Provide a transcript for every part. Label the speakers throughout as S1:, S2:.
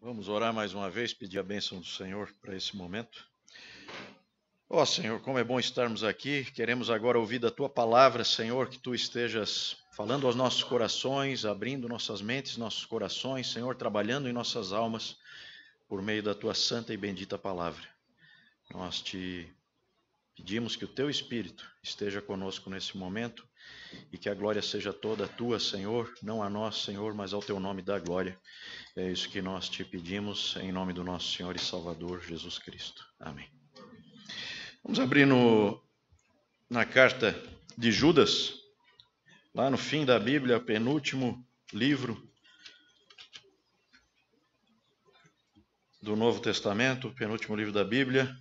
S1: Vamos orar mais uma vez, pedir a bênção do Senhor para esse momento. Ó Senhor, como é bom estarmos aqui. Queremos agora ouvir da Tua palavra, Senhor, que Tu estejas falando aos nossos corações, abrindo nossas mentes, nossos corações, Senhor, trabalhando em nossas almas por meio da Tua santa e bendita palavra. Nós Te pedimos que o Teu Espírito esteja conosco nesse momento e que a glória seja toda Tua, Senhor, não a nós, Senhor, mas ao Teu nome da glória. É isso que nós Te pedimos em nome do nosso Senhor e Salvador Jesus Cristo. Amém. Vamos abrir na carta de Judas, lá no fim da Bíblia, penúltimo livro do Novo Testamento, penúltimo livro da Bíblia.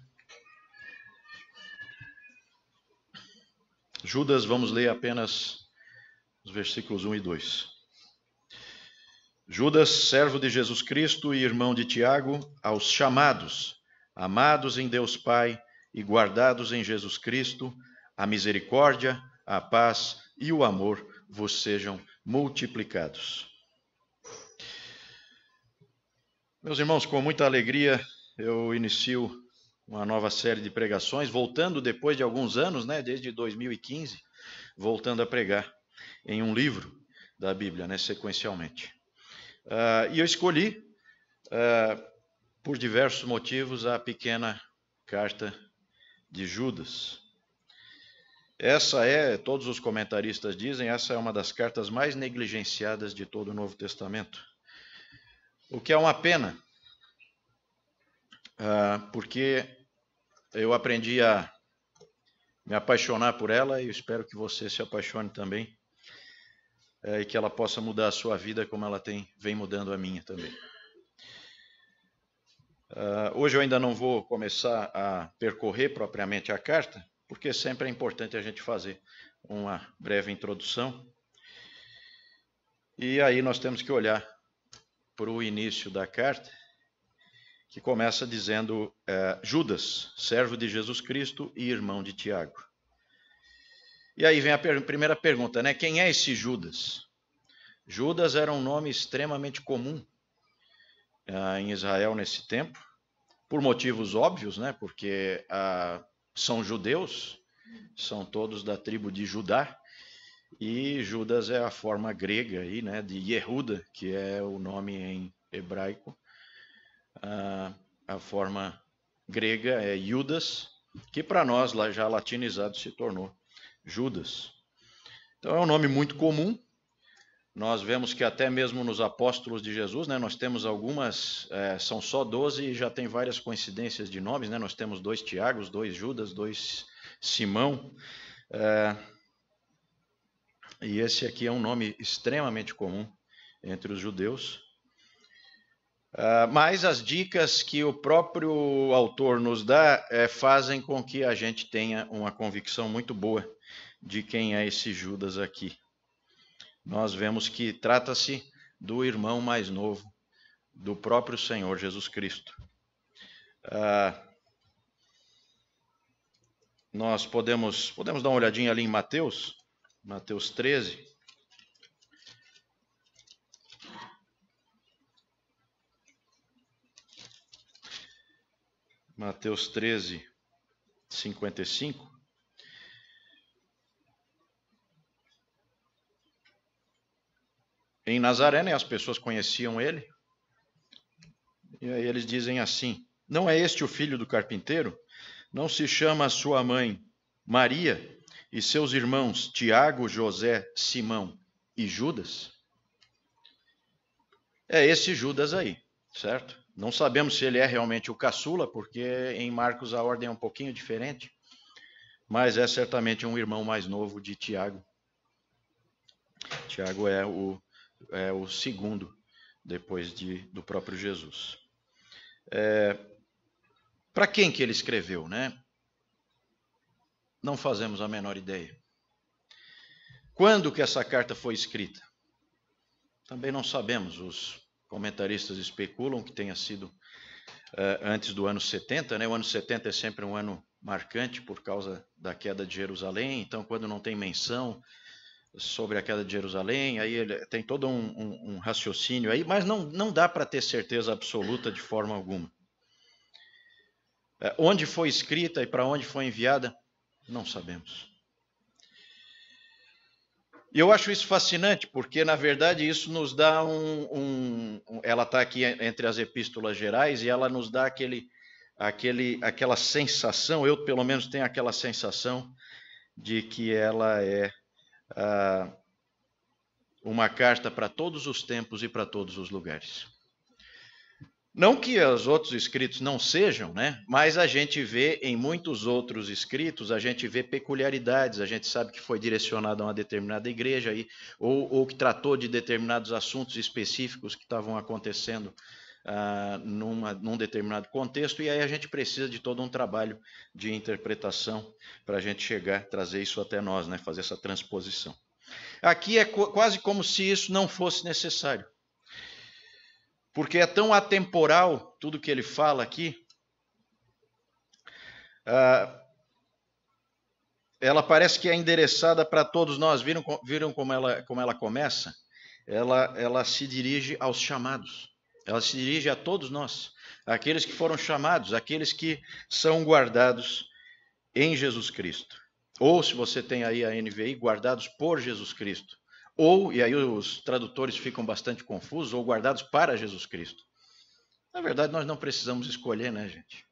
S1: Judas, vamos ler apenas os versículos 1 e 2. Judas, servo de Jesus Cristo e irmão de Tiago, aos chamados, amados em Deus Pai e guardados em Jesus Cristo, a misericórdia, a paz e o amor vos sejam multiplicados. Meus irmãos, com muita alegria eu inicio uma nova série de pregações, voltando depois de alguns anos, desde 2015, voltando a pregar em um livro da Bíblia, sequencialmente. E eu escolhi, por diversos motivos, a pequena carta de Judas. Essa todos os comentaristas dizem, essa é uma das cartas mais negligenciadas de todo o Novo Testamento. O que é uma pena, porque eu aprendi a me apaixonar por ela e eu espero que você se apaixone também e que ela possa mudar a sua vida como ela vem mudando a minha também. Hoje eu ainda não vou começar a percorrer propriamente a carta, porque sempre é importante a gente fazer uma breve introdução. E aí nós temos que olhar para o início da carta, que começa dizendo Judas, servo de Jesus Cristo e irmão de Tiago. E aí vem a primeira pergunta, Quem é esse Judas? Judas era um nome extremamente comum em Israel nesse tempo, por motivos óbvios, porque são judeus, são todos da tribo de Judá, e Judas é a forma grega aí, de Yehuda, que é o nome em hebraico. A forma grega é Judas, que para nós já latinizado se tornou Judas. Então é um nome muito comum. Nós vemos que até mesmo nos apóstolos de Jesus, nós temos algumas, são só 12 e já tem várias coincidências de nomes, Nós temos 2 Tiagos, 2 Judas, 2 Simão. E esse aqui é um nome extremamente comum entre os judeus. Mas as dicas que o próprio autor nos dá fazem com que a gente tenha uma convicção muito boa de quem é esse Judas aqui. Nós vemos que trata-se do irmão mais novo do próprio Senhor Jesus Cristo. Nós podemos dar uma olhadinha ali em Mateus 13. Mateus 13, 55. Em Nazaré, as pessoas conheciam ele. E aí eles dizem assim: não é este o filho do carpinteiro? Não se chama sua mãe Maria e seus irmãos Tiago, José, Simão e Judas? É esse Judas aí, certo? Não sabemos se ele é realmente o caçula, porque em Marcos a ordem é um pouquinho diferente, mas é certamente um irmão mais novo de Tiago. Tiago é o segundo, depois do próprio Jesus. Para quem que ele escreveu, Não fazemos a menor ideia. Quando que essa carta foi escrita? Também não sabemos. Os comentaristas especulam que tenha sido antes do ano 70, O ano 70 é sempre um ano marcante por causa da queda de Jerusalém. Então, quando não tem menção sobre a queda de Jerusalém, aí ele tem todo um raciocínio aí, mas não dá para ter certeza absoluta de forma alguma. Onde foi escrita e para onde foi enviada, não sabemos. E eu acho isso fascinante, porque, na verdade, isso nos dá ela está aqui entre as epístolas gerais, e ela nos dá aquela sensação, eu pelo menos tenho aquela sensação, de que ela é uma carta para todos os tempos e para todos os lugares. Não que os outros escritos não sejam, né? Mas a gente vê em muitos outros escritos, a gente vê peculiaridades, a gente sabe que foi direcionado a uma determinada igreja ou que tratou de determinados assuntos específicos que estavam acontecendo num determinado contexto, e aí a gente precisa de todo um trabalho de interpretação para a gente chegar, trazer isso até nós, né? Fazer essa transposição. Aqui é quase como se isso não fosse necessário. Porque é tão atemporal tudo que ele fala aqui. Ela parece que é endereçada para todos nós. Viram como ela começa? Ela se dirige aos chamados. Ela se dirige a todos nós. Aqueles que foram chamados, aqueles que são guardados em Jesus Cristo. Ou, se você tem aí a NVI, guardados por Jesus Cristo. Ou, e aí os tradutores ficam bastante confusos, ou guardados para Jesus Cristo. Na verdade, nós não precisamos escolher, né, gente?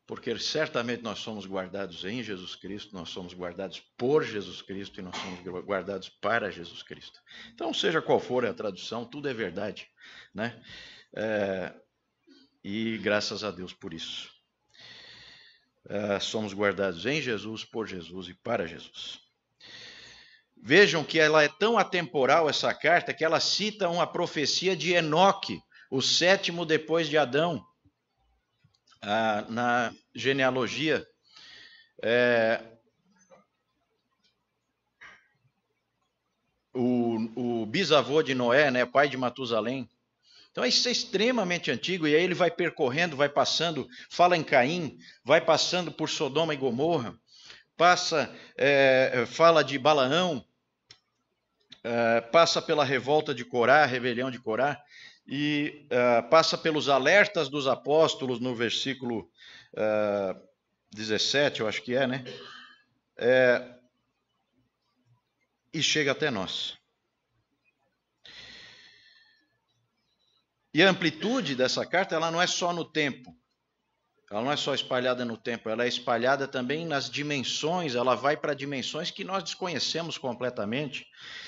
S1: Porque certamente nós somos guardados em Jesus Cristo, nós somos guardados por Jesus Cristo e nós somos guardados para Jesus Cristo. Então, seja qual for a tradução, tudo é verdade, né? E graças a Deus por isso. Somos guardados em Jesus, por Jesus e para Jesus. Vejam que ela é tão atemporal, essa carta, que ela cita uma profecia de Enoque, o 7º depois de Adão, na genealogia. O bisavô de Noé, né, pai de Matusalém. Então isso é extremamente antigo, e aí ele vai percorrendo, vai passando, fala em Caim, vai passando por Sodoma e Gomorra, fala de Balaão, passa pela revolta de Corá, rebelião de Corá, e passa pelos alertas dos apóstolos no versículo 17, eu acho que né? E chega até nós. E a amplitude dessa carta, ela não é só no tempo. Ela não é só espalhada no tempo, ela é espalhada também nas dimensões, ela vai para dimensões que nós desconhecemos completamente.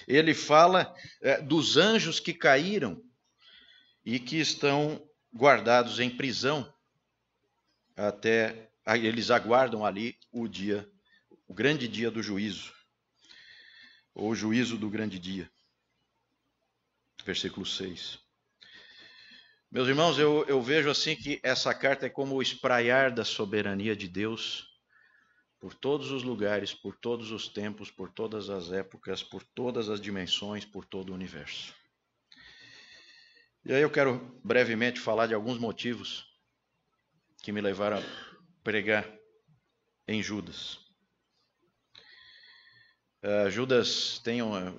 S1: Ele fala dos anjos que caíram e que estão guardados em prisão até eles aguardam ali o grande dia do juízo, ou o juízo do grande dia. Versículo 6. Meus irmãos, eu vejo assim que essa carta é como o espraiar da soberania de Deus por todos os lugares, por todos os tempos, por todas as épocas, por todas as dimensões, por todo o universo. E aí eu quero brevemente falar de alguns motivos que me levaram a pregar em Judas. Judas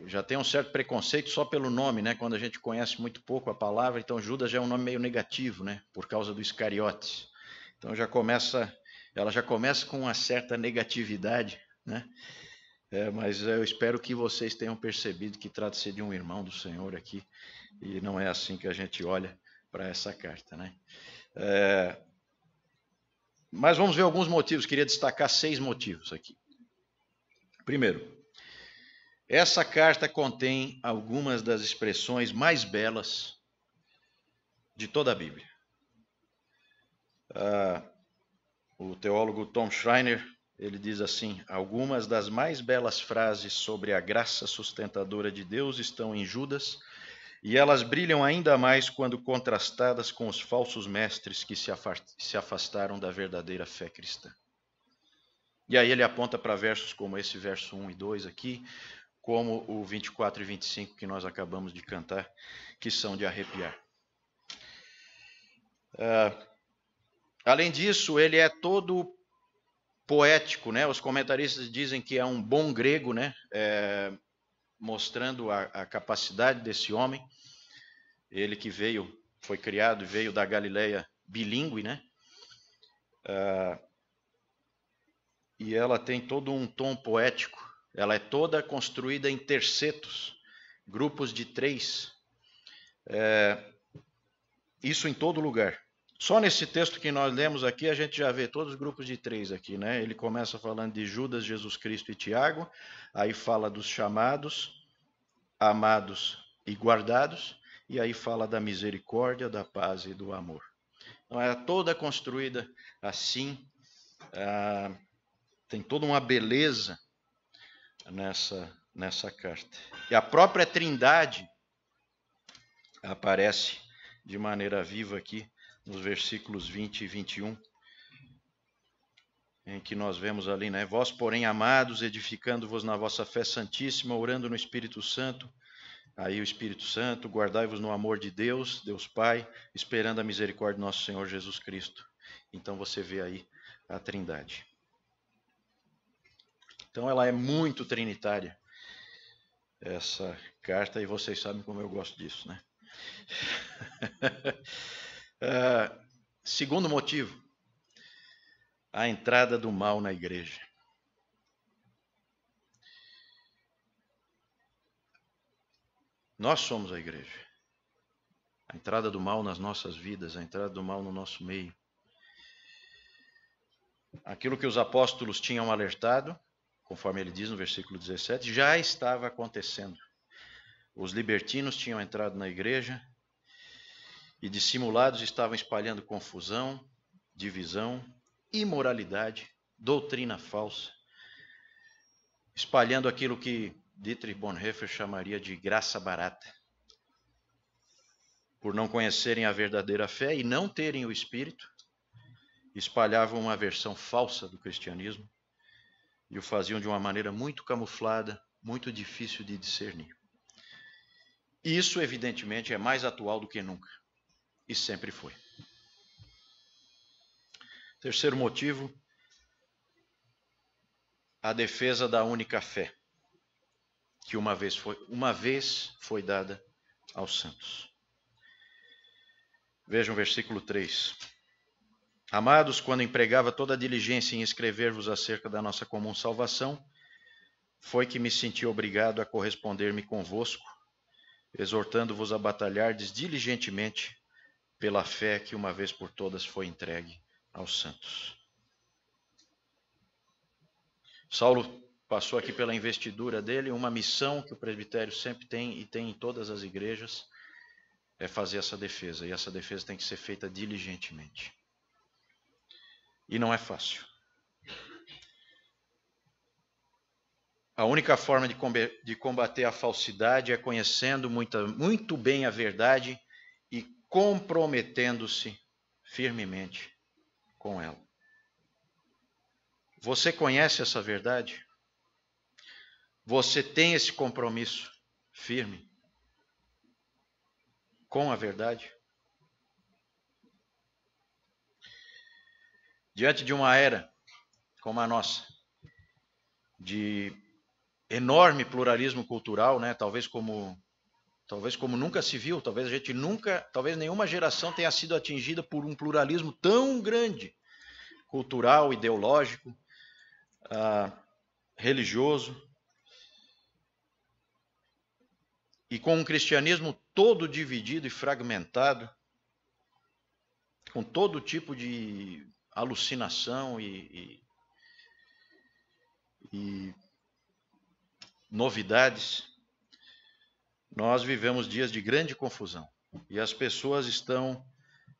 S1: já tem um certo preconceito só pelo nome, né? Quando a gente conhece muito pouco a palavra, então Judas já é um nome meio negativo, né? Por causa do Iscariotes. Então ela já começa com uma certa negatividade, né? Mas eu espero que vocês tenham percebido que trata-se de um irmão do Senhor aqui, e não é assim que a gente olha para essa carta, né? Mas vamos ver alguns motivos, queria destacar 6 motivos aqui. Primeiro, essa carta contém algumas das expressões mais belas de toda a Bíblia. O teólogo Tom Schreiner, ele diz assim: algumas das mais belas frases sobre a graça sustentadora de Deus estão em Judas, e elas brilham ainda mais quando contrastadas com os falsos mestres que se afastaram da verdadeira fé cristã. E aí ele aponta para versos como esse verso 1 e 2 aqui, como o 24 e 25 que nós acabamos de cantar, que são de arrepiar. Além disso, ele é todo poético, né? Os comentaristas dizem que é um bom grego, né? mostrando a capacidade desse homem. Ele que foi criado e veio da Galileia bilíngue, né? E ela tem todo um tom poético. Ela é toda construída em tercetos, grupos de 3. Isso em todo lugar. Só nesse texto que nós lemos aqui, a gente já vê todos os grupos de 3 aqui, né? Ele começa falando de Judas, Jesus Cristo e Tiago, aí fala dos chamados, amados e guardados, e aí fala da misericórdia, da paz e do amor. Então, é toda construída assim, tem toda uma beleza nessa carta. E a própria Trindade aparece de maneira viva aqui, nos versículos 20 e 21, em que nós vemos ali, né? Vós, porém, amados, edificando-vos na vossa fé santíssima, orando no Espírito Santo, aí o Espírito Santo, guardai-vos no amor de Deus, Deus Pai, esperando a misericórdia do nosso Senhor Jesus Cristo. Então você vê aí a Trindade. Então ela é muito trinitária, essa carta, e vocês sabem como eu gosto disso, né? Segundo motivo, a entrada do mal na igreja. Nós somos a igreja. A entrada do mal nas nossas vidas, a entrada do mal no nosso meio. Aquilo que os apóstolos tinham alertado, conforme ele diz no versículo 17, já estava acontecendo. Os libertinos tinham entrado na igreja e dissimulados estavam espalhando confusão, divisão, imoralidade, doutrina falsa, espalhando aquilo que Dietrich Bonhoeffer chamaria de graça barata. Por não conhecerem a verdadeira fé e não terem o Espírito, espalhavam uma versão falsa do cristianismo e o faziam de uma maneira muito camuflada, muito difícil de discernir. E isso, evidentemente, é mais atual do que nunca. E sempre foi. Terceiro motivo, a defesa da única fé, que uma vez foi dada aos santos. Vejam o versículo 3. Amados, quando empregava toda a diligência em escrever-vos acerca da nossa comum salvação, foi que me senti obrigado a corresponder-me convosco, exortando-vos a batalhardes diligentemente pela fé que uma vez por todas foi entregue aos santos. Saulo passou aqui pela investidura dele, uma missão que o presbitério sempre tem e tem em todas as igrejas, é fazer essa defesa. E essa defesa tem que ser feita diligentemente. E não é fácil. A única forma de combater a falsidade é conhecendo muito bem a verdade e comprometendo-se firmemente com ela. Você conhece essa verdade? Você tem esse compromisso firme com a verdade? Diante de uma era como a nossa, de enorme pluralismo cultural, né? Talvez como nunca se viu, talvez nenhuma geração tenha sido atingida por um pluralismo tão grande, cultural, ideológico, religioso, e com um cristianismo todo dividido e fragmentado, com todo tipo de alucinação e novidades. Nós vivemos dias de grande confusão e as pessoas estão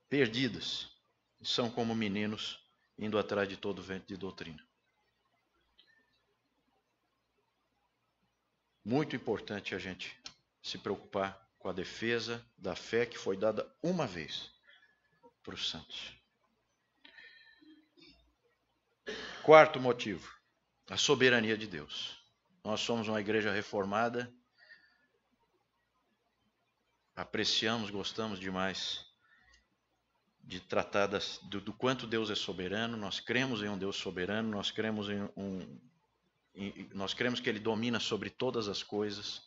S1: perdidas, são como meninos indo atrás de todo vento de doutrina. Muito importante a gente se preocupar com a defesa da fé que foi dada uma vez para os santos. Quarto motivo, a soberania de Deus. Nós somos uma igreja reformada, apreciamos, gostamos demais de tratar do quanto Deus é soberano. Nós cremos em um Deus soberano, nós cremos que Ele domina sobre todas as coisas,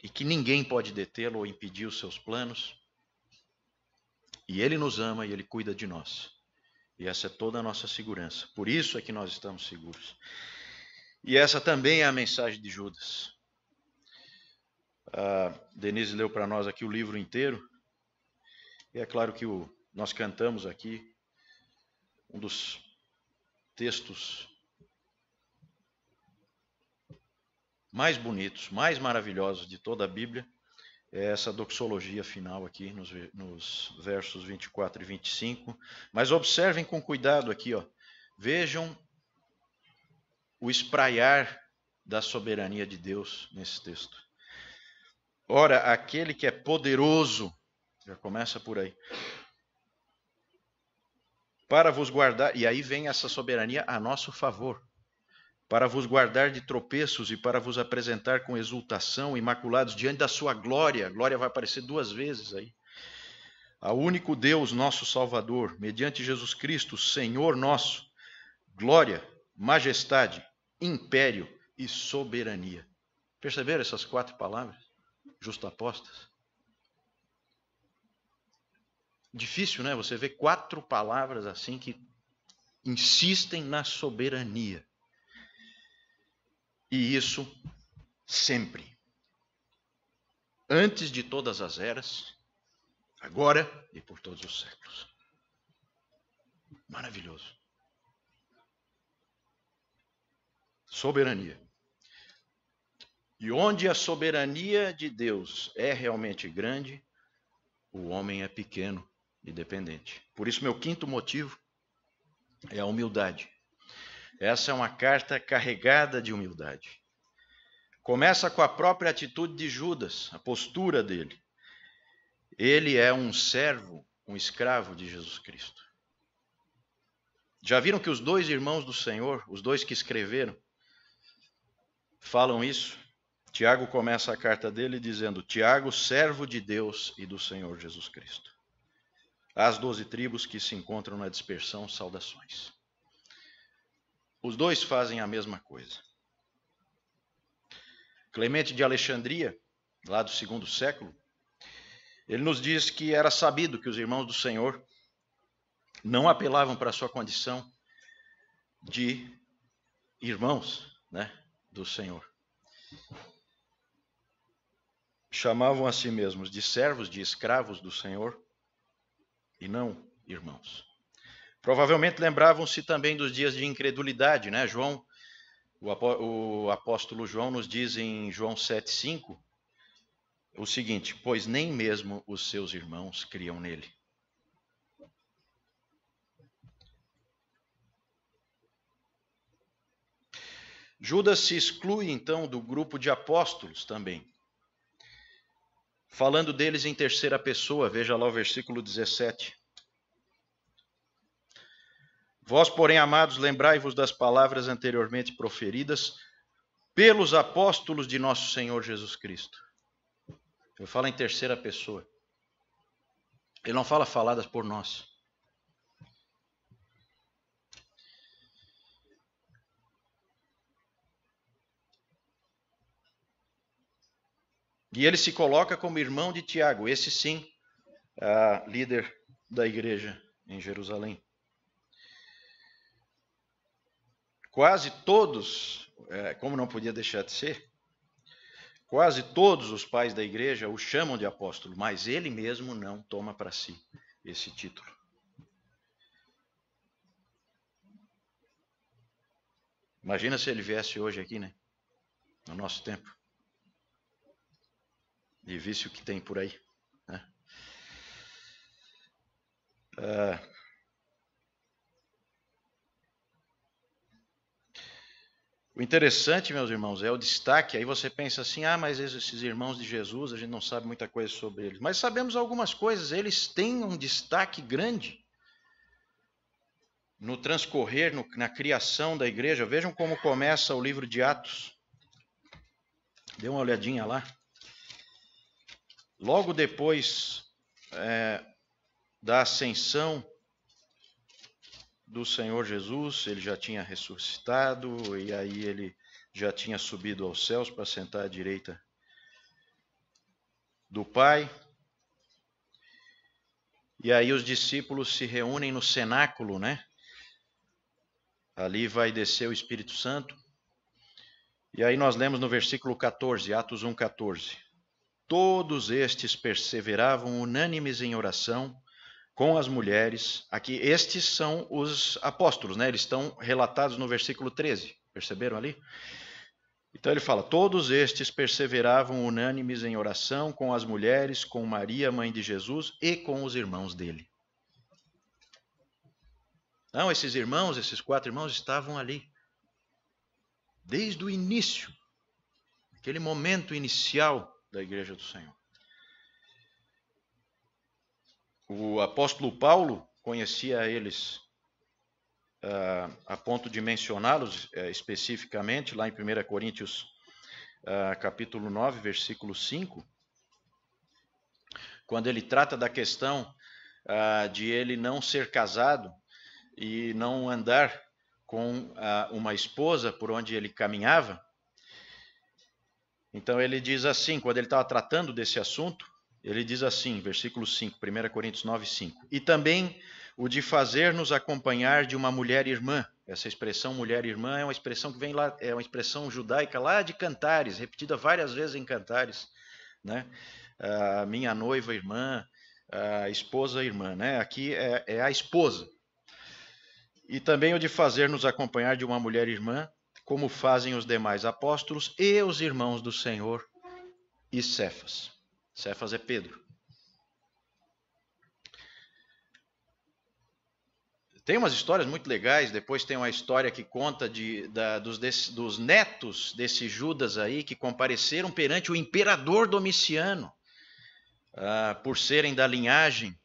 S1: e que ninguém pode detê-lo ou impedir os seus planos. E Ele nos ama e Ele cuida de nós. E essa é toda a nossa segurança. Por isso é que nós estamos seguros. E essa também é a mensagem de Judas. A Denise leu para nós aqui o livro inteiro. E é claro que nós cantamos aqui um dos textos mais bonitos, mais maravilhosos de toda a Bíblia. É essa doxologia final aqui, nos versos 24 e 25. Mas observem com cuidado aqui, ó. Vejam o espraiar da soberania de Deus nesse texto. Ora, aquele que é poderoso, já começa por aí, para vos guardar, e aí vem essa soberania a nosso favor, para vos guardar de tropeços e para vos apresentar com exultação, imaculados diante da sua glória. A glória vai aparecer 2 vezes aí. Ao único Deus, nosso Salvador, mediante Jesus Cristo, Senhor nosso, glória, majestade, império e soberania. Perceberam essas 4 palavras justapostas? Difícil, né? Você vê 4 palavras assim que insistem na soberania. E isso sempre. Antes de todas as eras, agora e por todos os séculos. Maravilhoso. Soberania. E onde a soberania de Deus é realmente grande, o homem é pequeno e dependente. Por isso, meu 5º motivo é a humildade. Essa é uma carta carregada de humildade. Começa com a própria atitude de Judas, a postura dele. Ele é um servo, um escravo de Jesus Cristo. Já viram que os 2 irmãos do Senhor, os 2 que escreveram, falam isso? Tiago começa a carta dele dizendo: Tiago, servo de Deus e do Senhor Jesus Cristo. Às 12 tribos que se encontram na dispersão, saudações. Os 2 fazem a mesma coisa. Clemente de Alexandria, lá do 2º século, ele nos diz que era sabido que os irmãos do Senhor não apelavam para a sua condição de irmãos, né, do Senhor. Chamavam a si mesmos de servos, de escravos do Senhor, e não irmãos. Provavelmente lembravam-se também dos dias de incredulidade, né? O apóstolo João nos diz em João 7,5 o seguinte: pois nem mesmo os seus irmãos criam nele. Judas se exclui então do grupo de apóstolos também. Falando deles em 3ª pessoa, veja lá o versículo 17. Vós, porém, amados, lembrai-vos das palavras anteriormente proferidas pelos apóstolos de nosso Senhor Jesus Cristo. Eu falo em 3ª pessoa. Ele não fala faladas por nós. E ele se coloca como irmão de Tiago, esse sim, líder da igreja em Jerusalém. Quase todos, como não podia deixar de ser, quase todos os pais da igreja o chamam de apóstolo, mas ele mesmo não toma para si esse título. Imagina se ele viesse hoje aqui, né? No nosso tempo. E visse o que tem por aí. Né? O interessante, meus irmãos, é o destaque. Aí você pensa assim, mas esses irmãos de Jesus, a gente não sabe muita coisa sobre eles. Mas sabemos algumas coisas. Eles têm um destaque grande no transcorrer, na criação da igreja. Vejam como começa o livro de Atos. Dê uma olhadinha lá. Logo depois da ascensão do Senhor Jesus, ele já tinha ressuscitado, e aí ele já tinha subido aos céus para sentar à direita do Pai. E aí os discípulos se reúnem no cenáculo, né? Ali vai descer o Espírito Santo. E aí nós lemos no versículo 14, Atos 1:14. Todos estes perseveravam unânimes em oração com as mulheres. Aqui, estes são os apóstolos, né? Eles estão relatados no versículo 13. Perceberam ali? Então ele fala, todos estes perseveravam unânimes em oração com as mulheres, com Maria, mãe de Jesus, e com os irmãos dele. Não, esses irmãos, esses 4 irmãos estavam ali. Desde o início. Aquele momento inicial da Igreja do Senhor. O apóstolo Paulo conhecia eles a ponto de mencioná-los especificamente, lá em 1 Coríntios capítulo 9, versículo 5, quando ele trata da questão de ele não ser casado e não andar com uma esposa por onde ele caminhava. Então ele diz assim, quando ele estava tratando desse assunto, ele diz assim, versículo 5, 1 Coríntios 9, 5. E também o de fazer-nos acompanhar de uma mulher irmã. Essa expressão mulher irmã é uma expressão que vem lá, é uma expressão judaica lá de Cantares, repetida várias vezes em Cantares, né? Minha noiva irmã, esposa irmã, né? Aqui é a esposa. E também o de fazer-nos acompanhar de uma mulher irmã, como fazem os demais apóstolos e os irmãos do Senhor e Cefas. Cefas é Pedro. Tem umas histórias muito legais, depois tem uma história que conta dos netos desse Judas aí, que compareceram perante o imperador Domiciano, por serem da linhagem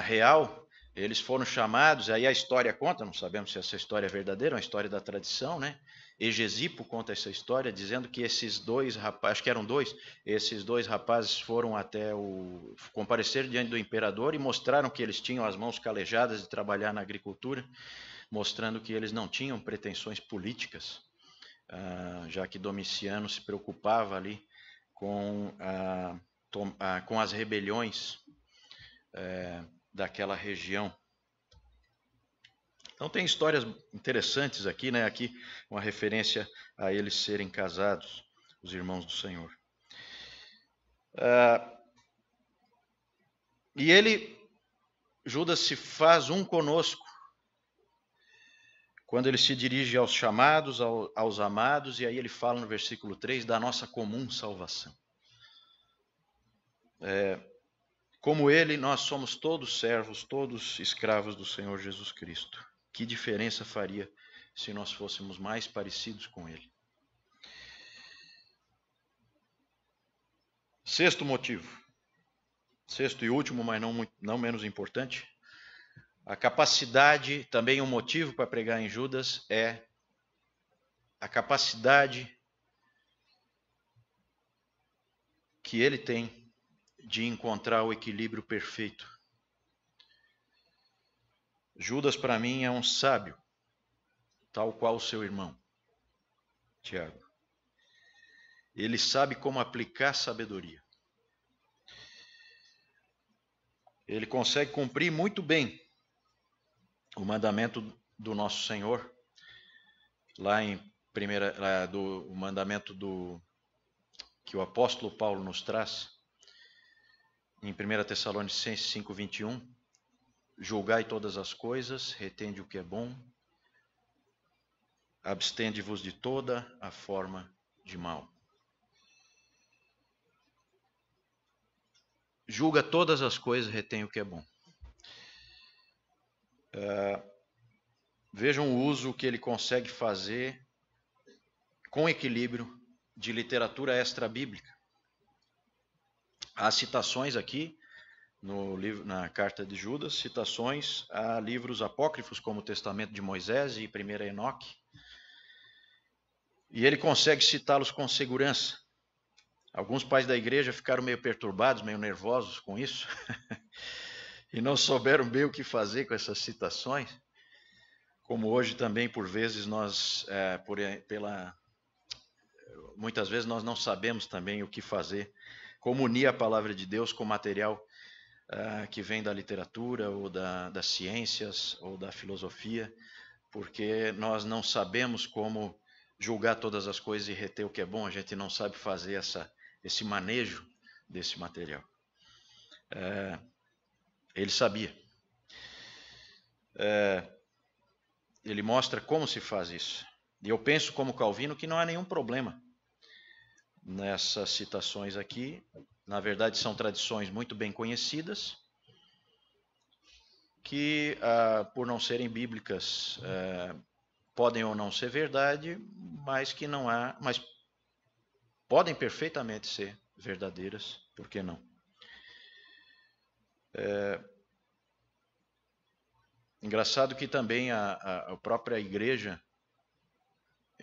S1: real, eles foram chamados, aí a história conta, não sabemos se essa história é verdadeira, é uma história da tradição, né? Egesipo conta essa história, dizendo que esses 2 rapazes, acho que eram 2, esses 2 rapazes foram comparecer diante do imperador e mostraram que eles tinham as mãos calejadas de trabalhar na agricultura, mostrando que eles não tinham pretensões políticas, já que Domiciano se preocupava ali com as rebeliões daquela região. Então tem histórias interessantes aqui, né? Aqui uma referência a eles serem casados, os irmãos do Senhor. E Judas se faz um conosco, quando ele se dirige aos chamados, aos amados, e aí ele fala no versículo 3 da nossa comum salvação. Como ele, nós somos todos servos, todos escravos do Senhor Jesus Cristo. Que diferença faria se nós fôssemos mais parecidos com ele? Sexto motivo, sexto e último, mas não menos importante, a capacidade, também um motivo para pregar em Judas é a capacidade que ele tem de encontrar o equilíbrio perfeito. Judas, para mim, é um sábio, tal qual o seu irmão, Tiago. Ele sabe como aplicar sabedoria. Ele consegue cumprir muito bem o mandamento do nosso Senhor, lá em o mandamento que o apóstolo Paulo nos traz, em 1 Tessalonicenses 5:21, julgai todas as coisas, retende o que é bom, abstende-vos de toda a forma de mal. Julga todas as coisas, retém o que é bom. Vejam o uso que ele consegue fazer com equilíbrio de literatura extra-bíblica. Há citações aqui no livro, na carta de Judas, citações a livros apócrifos como o Testamento de Moisés e 1 Enoque. E ele consegue citá-los com segurança. Alguns pais da igreja ficaram meio perturbados, meio nervosos com isso, e não souberam bem o que fazer com essas citações, como hoje também, por vezes, muitas vezes nós não sabemos também o que fazer como unir a palavra de Deus com material que vem da literatura ou das ciências ou da filosofia, porque nós não sabemos como julgar todas as coisas e reter o que é bom, a gente não sabe fazer esse manejo desse material. Ele sabia. Ele mostra como se faz isso. E eu penso, como Calvino, que não há nenhum problema nessas citações aqui. Na verdade, são tradições muito bem conhecidas, que, por não serem bíblicas, podem ou não ser verdade, mas que não há, mas podem perfeitamente ser verdadeiras, por que não? Engraçado que também a própria igreja,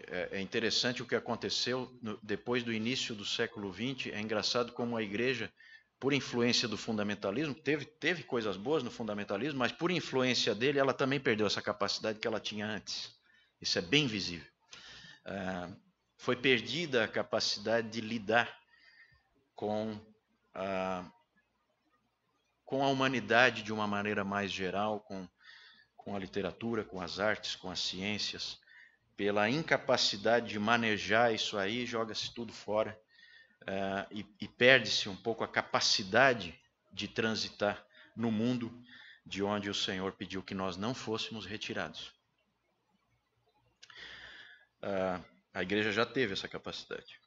S1: é interessante o que aconteceu depois do início do século XX, é engraçado como a igreja, por influência do fundamentalismo, teve coisas boas no fundamentalismo, mas por influência dele, ela também perdeu essa capacidade que ela tinha antes. Isso é bem visível. Foi perdida a capacidade de lidar com a humanidade de uma maneira mais geral, com a literatura, com as artes, com as ciências. Pela incapacidade de manejar isso aí, joga-se tudo fora e perde-se um pouco a capacidade de transitar no mundo de onde o Senhor pediu que nós não fôssemos retirados. A igreja já teve essa capacidade.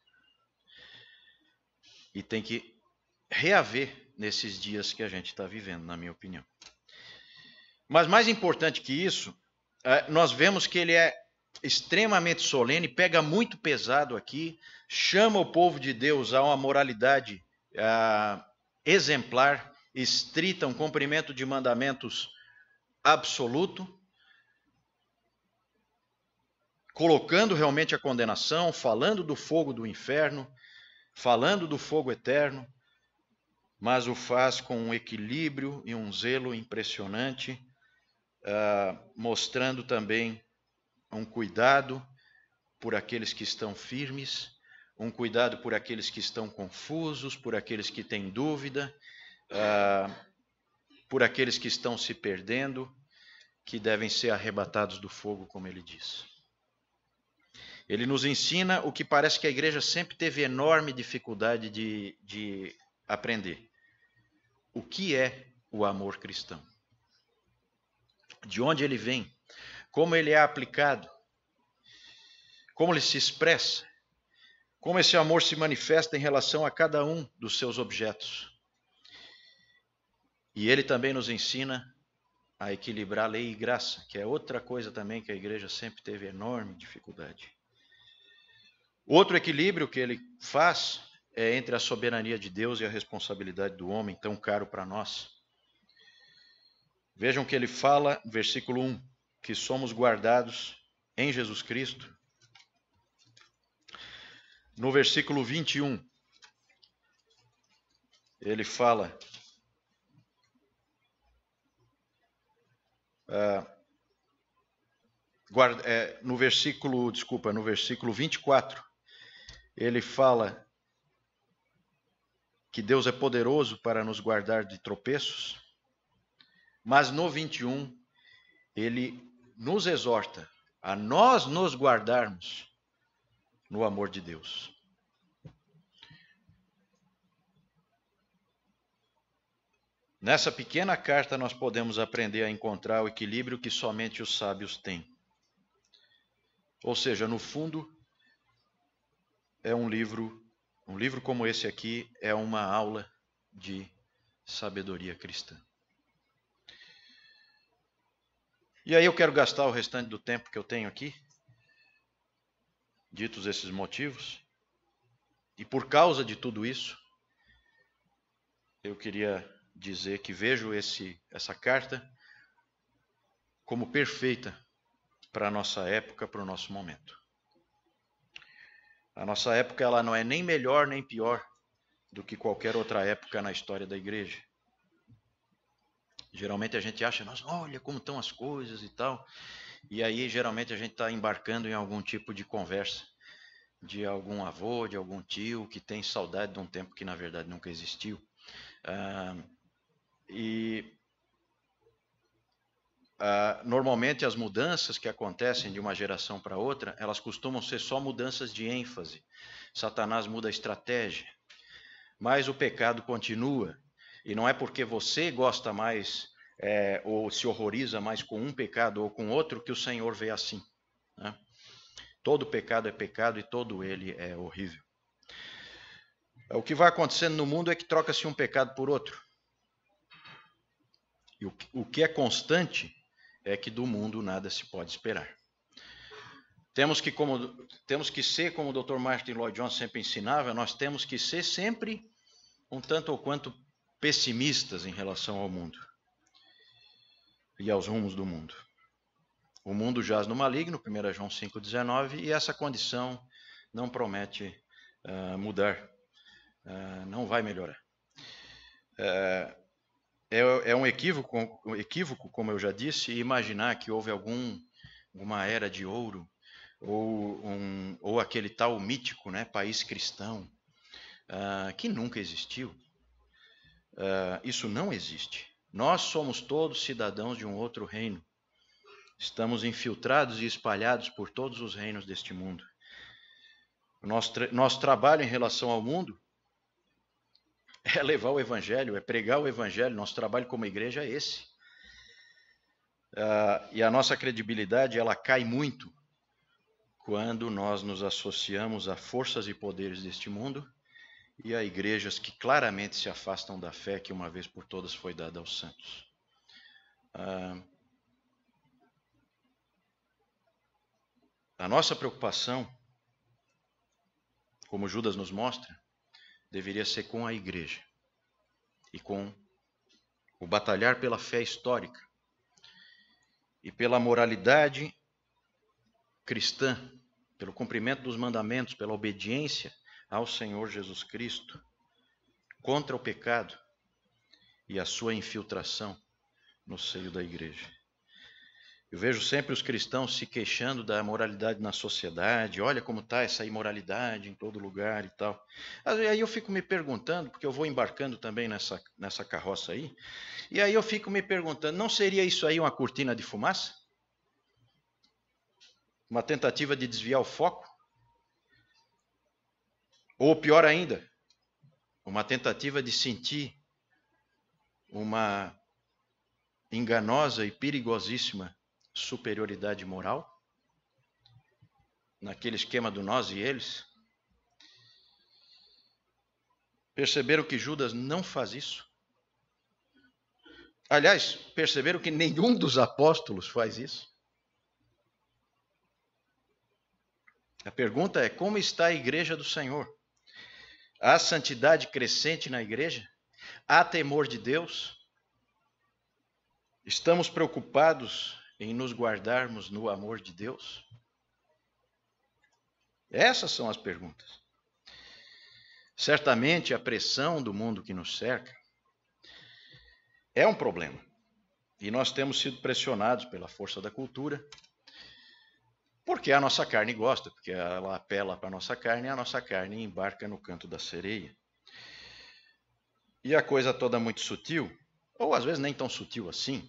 S1: E tem que reaver nesses dias que a gente está vivendo, na minha opinião. Mas mais importante que isso, nós vemos que ele é extremamente solene, pega muito pesado aqui, chama o povo de Deus a uma moralidade exemplar, estrita, um cumprimento de mandamentos absoluto, colocando realmente a condenação, falando do fogo do inferno, falando do fogo eterno, mas o faz com um equilíbrio e um zelo impressionante, mostrando também um cuidado por aqueles que estão firmes, um cuidado por aqueles que estão confusos, por aqueles que têm dúvida, por aqueles que estão se perdendo, que devem ser arrebatados do fogo, como ele diz. Ele nos ensina o que parece que a igreja sempre teve enorme dificuldade de aprender. O que é o amor cristão? De onde ele vem? Como ele é aplicado? Como ele se expressa? Como esse amor se manifesta em relação a cada um dos seus objetos? E ele também nos ensina a equilibrar lei e graça, que é outra coisa também que a igreja sempre teve enorme dificuldade. Outro equilíbrio que ele faz é entre a soberania de Deus e a responsabilidade do homem, tão caro para nós. Vejam que ele fala, versículo 1, que somos guardados em Jesus Cristo. No versículo 21, ele fala no versículo 24, ele fala que Deus é poderoso para nos guardar de tropeços, mas no 21, ele nos exorta a nós nos guardarmos no amor de Deus. Nessa pequena carta nós podemos aprender a encontrar o equilíbrio que somente os sábios têm. Ou seja, no fundo, é um livro como esse aqui é uma aula de sabedoria cristã. E aí eu quero gastar o restante do tempo que eu tenho aqui, ditos esses motivos, e por causa de tudo isso, eu queria dizer que vejo essa carta como perfeita para a nossa época, para o nosso momento. A nossa época ela não é nem melhor nem pior do que qualquer outra época na história da igreja. Geralmente a gente acha, nossa, olha como estão as coisas e tal, e aí geralmente a gente está embarcando em algum tipo de conversa de algum avô, de algum tio que tem saudade de um tempo que na verdade nunca existiu. Normalmente as mudanças que acontecem de uma geração para outra, elas costumam ser só mudanças de ênfase. Satanás muda a estratégia, mas o pecado continua. E não é porque você gosta mais ou se horroriza mais com um pecado ou com outro que o Senhor vê assim, né? Todo pecado é pecado e todo ele é horrível. O que vai acontecendo no mundo é que troca-se um pecado por outro. E o que é constante é que do mundo nada se pode esperar. Temos que ser, como o Dr. Martin Lloyd-Jones sempre ensinava, nós temos que ser sempre um tanto ou quanto pessimistas em relação ao mundo e aos rumos do mundo. O mundo jaz no maligno, 1 João 5,19, e essa condição não promete mudar, não vai melhorar. É um equívoco, como eu já disse, imaginar que houve alguma era de ouro ou aquele tal mítico, né, país cristão, que nunca existiu. Isso não existe. Nós somos todos cidadãos de um outro reino. Estamos infiltrados e espalhados por todos os reinos deste mundo. Nosso trabalho em relação ao mundo é levar o evangelho, é pregar o evangelho. Nosso trabalho como igreja é esse. E a nossa credibilidade, ela cai muito quando nós nos associamos a forças e poderes deste mundo e a igrejas que claramente se afastam da fé que uma vez por todas foi dada aos santos. A nossa preocupação, como Judas nos mostra, deveria ser com a igreja e com o batalhar pela fé histórica e pela moralidade cristã, pelo cumprimento dos mandamentos, pela obediência ao Senhor Jesus Cristo, contra o pecado e a sua infiltração no seio da igreja. Eu vejo sempre os cristãos se queixando da moralidade na sociedade. Olha como está essa imoralidade em todo lugar e tal. Aí eu fico me perguntando, porque eu vou embarcando também nessa carroça aí, e aí eu fico me perguntando, não seria isso aí uma cortina de fumaça? Uma tentativa de desviar o foco? Ou pior ainda, uma tentativa de sentir uma enganosa e perigosíssima superioridade moral? Naquele esquema do nós e eles? Perceberam que Judas não faz isso? Aliás, perceberam que nenhum dos apóstolos faz isso? A pergunta é: como está a igreja do Senhor? Há santidade crescente na igreja? Há temor de Deus? Estamos preocupados em nos guardarmos no amor de Deus? Essas são as perguntas. Certamente a pressão do mundo que nos cerca é um problema. E nós temos sido pressionados pela força da cultura, porque a nossa carne gosta, porque ela apela para a nossa carne e a nossa carne embarca no canto da sereia. E a coisa toda muito sutil, ou às vezes nem tão sutil assim.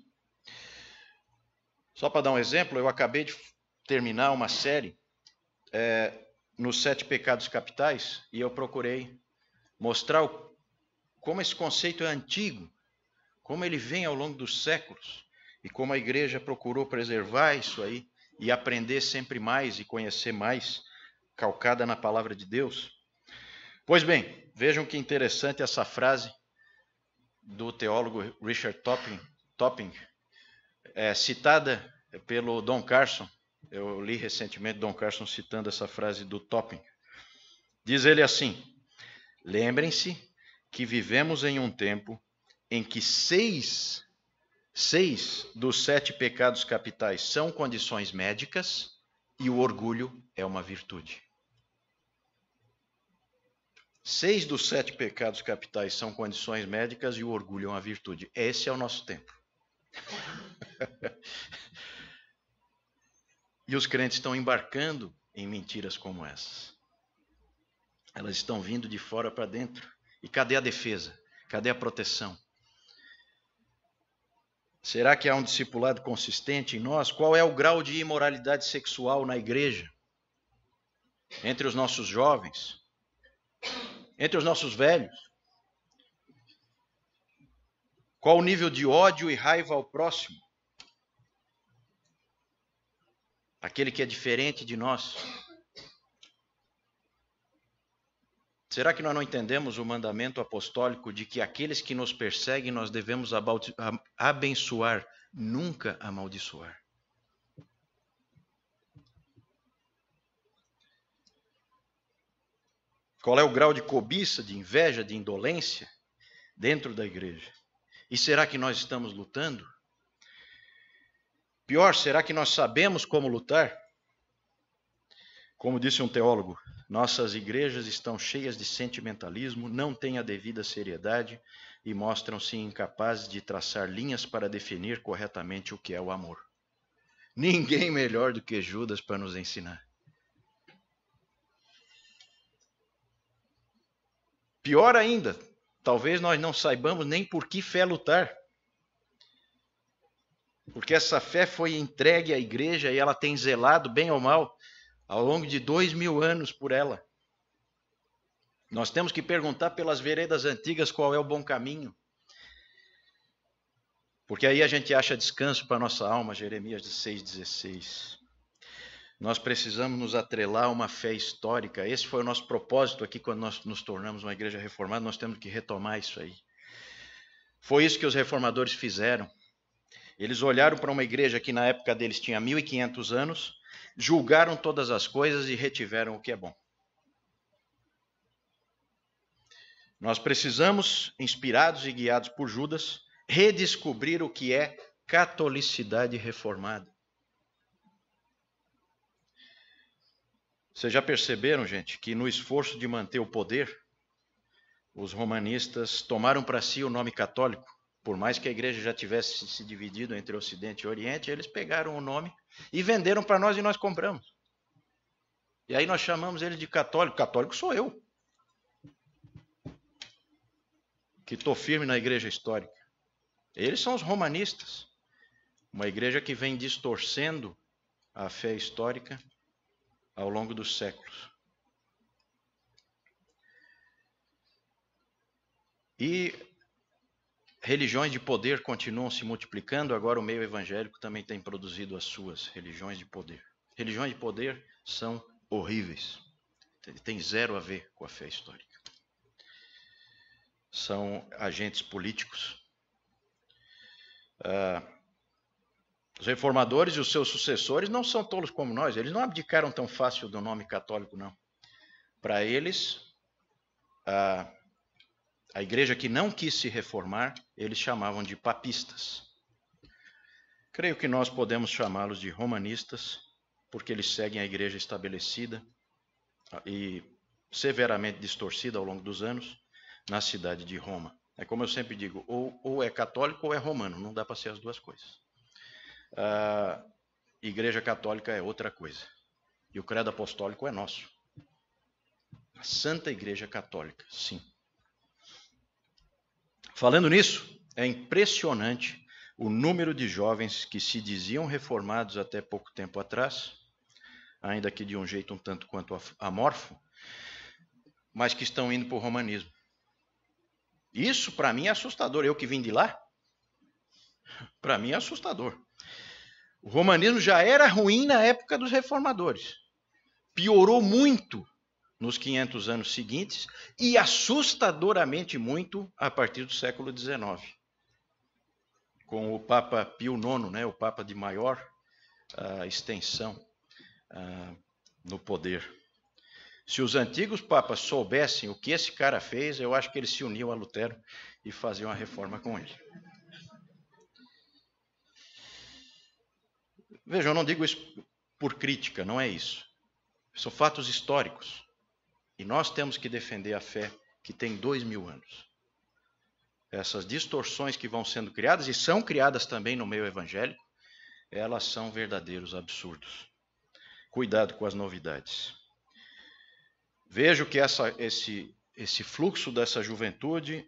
S1: Só para dar um exemplo, eu acabei de terminar uma série nos 7 pecados capitais e eu procurei mostrar como esse conceito é antigo, como ele vem ao longo dos séculos e como a igreja procurou preservar isso aí e aprender sempre mais e conhecer mais, calcada na palavra de Deus. Pois bem, vejam que interessante essa frase do teólogo Richard Topping, citada pelo Don Carson. Eu li recentemente Don Carson citando essa frase do Topping. Diz ele assim: lembrem-se que vivemos em um tempo em que 6 dos 7 pecados capitais são condições médicas e o orgulho é uma virtude. 6 dos 7 pecados capitais são condições médicas e o orgulho é uma virtude. Esse é o nosso tempo. E os crentes estão embarcando em mentiras como essas. Elas estão vindo de fora para dentro. E cadê a defesa? Cadê a proteção? Será que há um discipulado consistente em nós? Qual é o grau de imoralidade sexual na igreja? Entre os nossos jovens? Entre os nossos velhos? Qual o nível de ódio e raiva ao próximo? Aquele que é diferente de nós? Será que nós não entendemos o mandamento apostólico de que aqueles que nos perseguem nós devemos abençoar, nunca amaldiçoar? Qual é o grau de cobiça, de inveja, de indolência dentro da igreja? E será que nós estamos lutando? Pior, será que nós sabemos como lutar? Como disse um teólogo, nossas igrejas estão cheias de sentimentalismo, não têm a devida seriedade e mostram-se incapazes de traçar linhas para definir corretamente o que é o amor. Ninguém melhor do que Judas para nos ensinar. Pior ainda, talvez nós não saibamos nem por que fé lutar. Porque essa fé foi entregue à igreja e ela tem zelado, bem ou mal, ao longo de 2000 anos por ela. Nós temos que perguntar pelas veredas antigas qual é o bom caminho. Porque aí a gente acha descanso para a nossa alma, Jeremias 6,16. Nós precisamos nos atrelar a uma fé histórica. Esse foi o nosso propósito aqui quando nós nos tornamos uma igreja reformada. Nós temos que retomar isso aí. Foi isso que os reformadores fizeram. Eles olharam para uma igreja que na época deles tinha 1500 anos, julgaram todas as coisas e retiveram o que é bom. Nós precisamos, inspirados e guiados por Judas, redescobrir o que é catolicidade reformada. Vocês já perceberam, gente, que no esforço de manter o poder, os romanistas tomaram para si o nome católico. Por mais que a igreja já tivesse se dividido entre Ocidente e Oriente, eles pegaram o nome e venderam para nós e nós compramos. E aí nós chamamos ele de católico. Católico sou eu, que estou firme na igreja histórica. Eles são os romanistas, uma igreja que vem distorcendo a fé histórica ao longo dos séculos. E religiões de poder continuam se multiplicando, agora o meio evangélico também tem produzido as suas religiões de poder. Religiões de poder são horríveis, tem zero a ver com a fé histórica. São agentes políticos. Os reformadores e os seus sucessores não são tolos como nós, eles não abdicaram tão fácil do nome católico, não. Para eles, a igreja que não quis se reformar, eles chamavam de papistas. Creio que nós podemos chamá-los de romanistas, porque eles seguem a igreja estabelecida e severamente distorcida ao longo dos anos na cidade de Roma. É como eu sempre digo, ou é católico ou é romano, não dá para ser as duas coisas. A igreja católica é outra coisa, e o credo apostólico é nosso. A Santa Igreja Católica, sim. Falando nisso, é impressionante o número de jovens que se diziam reformados até pouco tempo atrás, ainda que de um jeito um tanto quanto amorfo, mas que estão indo para o romanismo. Isso, para mim, é assustador. Eu que vim de lá, para mim é assustador. O romanismo já era ruim na época dos reformadores. Piorou muito nos 500 anos seguintes e assustadoramente muito a partir do século XIX. Com o Papa Pio IX, né, o Papa de maior extensão no poder. Se os antigos papas soubessem o que esse cara fez, eu acho que eles se uniam a Lutero e faziam a reforma com ele. Veja, eu não digo isso por crítica, não é isso. São fatos históricos. E nós temos que defender a fé que tem 2000 anos. Essas distorções que vão sendo criadas, e são criadas também no meio evangélico, elas são verdadeiros absurdos. Cuidado com as novidades. Vejo que esse fluxo dessa juventude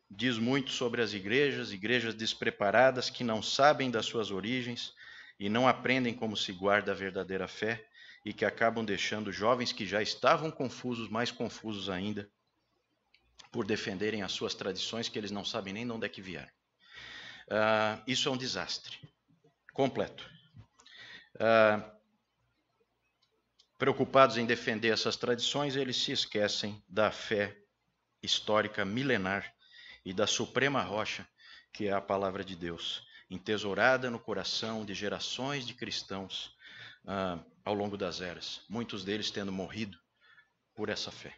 S1: diz muito sobre as igrejas despreparadas que não sabem das suas origens e não aprendem como se guarda a verdadeira fé e que acabam deixando jovens que já estavam confusos, mais confusos ainda, por defenderem as suas tradições que eles não sabem nem de onde é que vieram. Isso é um desastre completo. Preocupados em defender essas tradições, eles se esquecem da fé histórica milenar e da suprema rocha, que é a palavra de Deus, entesourada no coração de gerações de cristãos ao longo das eras, muitos deles tendo morrido por essa fé.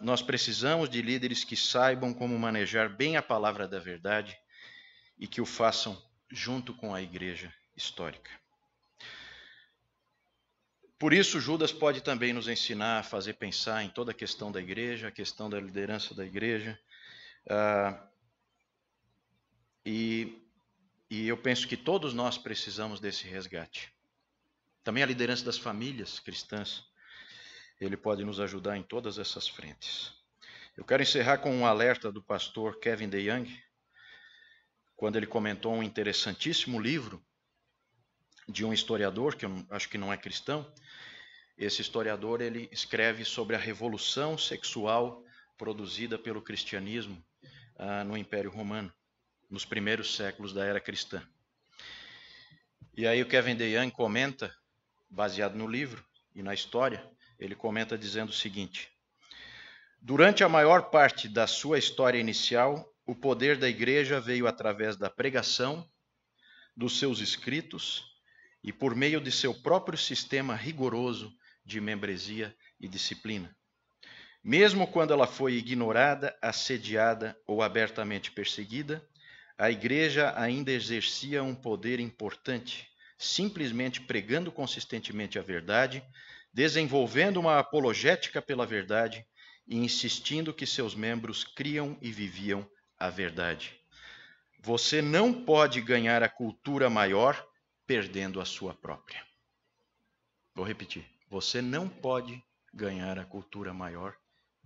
S1: Nós precisamos de líderes que saibam como manejar bem a palavra da verdade e que o façam junto com a igreja histórica. Por isso, Judas pode também nos ensinar a fazer pensar em toda a questão da igreja, a questão da liderança da igreja. E eu penso que todos nós precisamos desse resgate. Também a liderança das famílias cristãs, ele pode nos ajudar em todas essas frentes. Eu quero encerrar com um alerta do pastor Kevin DeYoung, quando ele comentou um interessantíssimo livro de um historiador, que eu acho que não é cristão. Esse historiador, ele escreve sobre a revolução sexual produzida pelo cristianismo no Império Romano, nos primeiros séculos da era cristã. E aí o Kevin DeYoung comenta, baseado no livro e na história, ele comenta dizendo o seguinte: durante a maior parte da sua história inicial, o poder da igreja veio através da pregação, dos seus escritos e por meio de seu próprio sistema rigoroso de membresia e disciplina. Mesmo quando ela foi ignorada, assediada ou abertamente perseguida, a igreja ainda exercia um poder importante, simplesmente pregando consistentemente a verdade, desenvolvendo uma apologética pela verdade e insistindo que seus membros criam e viviam a verdade. Você não pode ganhar a cultura maior perdendo a sua própria. Vou repetir. Você não pode ganhar a cultura maior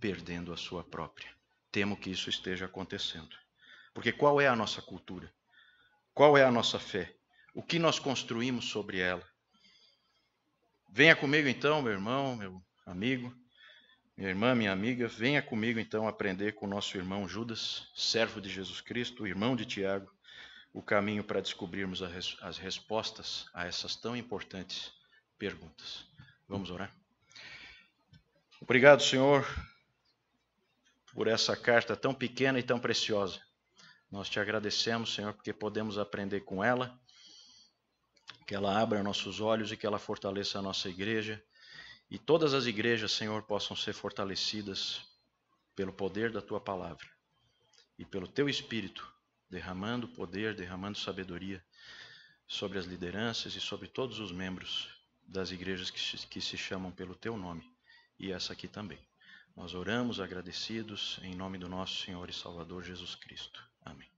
S1: perdendo a sua própria. Temo que isso esteja acontecendo. Porque qual é a nossa cultura? Qual é a nossa fé? O que nós construímos sobre ela? Venha comigo então, meu irmão, meu amigo, minha irmã, minha amiga, venha comigo então aprender com o nosso irmão Judas, servo de Jesus Cristo, irmão de Tiago, o caminho para descobrirmos as respostas a essas tão importantes perguntas. Vamos orar? Obrigado, Senhor, por essa carta tão pequena e tão preciosa. Nós te agradecemos, Senhor, porque podemos aprender com ela, que ela abra nossos olhos e que ela fortaleça a nossa igreja. E todas as igrejas, Senhor, possam ser fortalecidas pelo poder da Tua palavra e pelo Teu Espírito, derramando poder, derramando sabedoria sobre as lideranças e sobre todos os membros das igrejas que se chamam pelo Teu nome, e essa aqui também. Nós oramos agradecidos em nome do nosso Senhor e Salvador Jesus Cristo. Amém.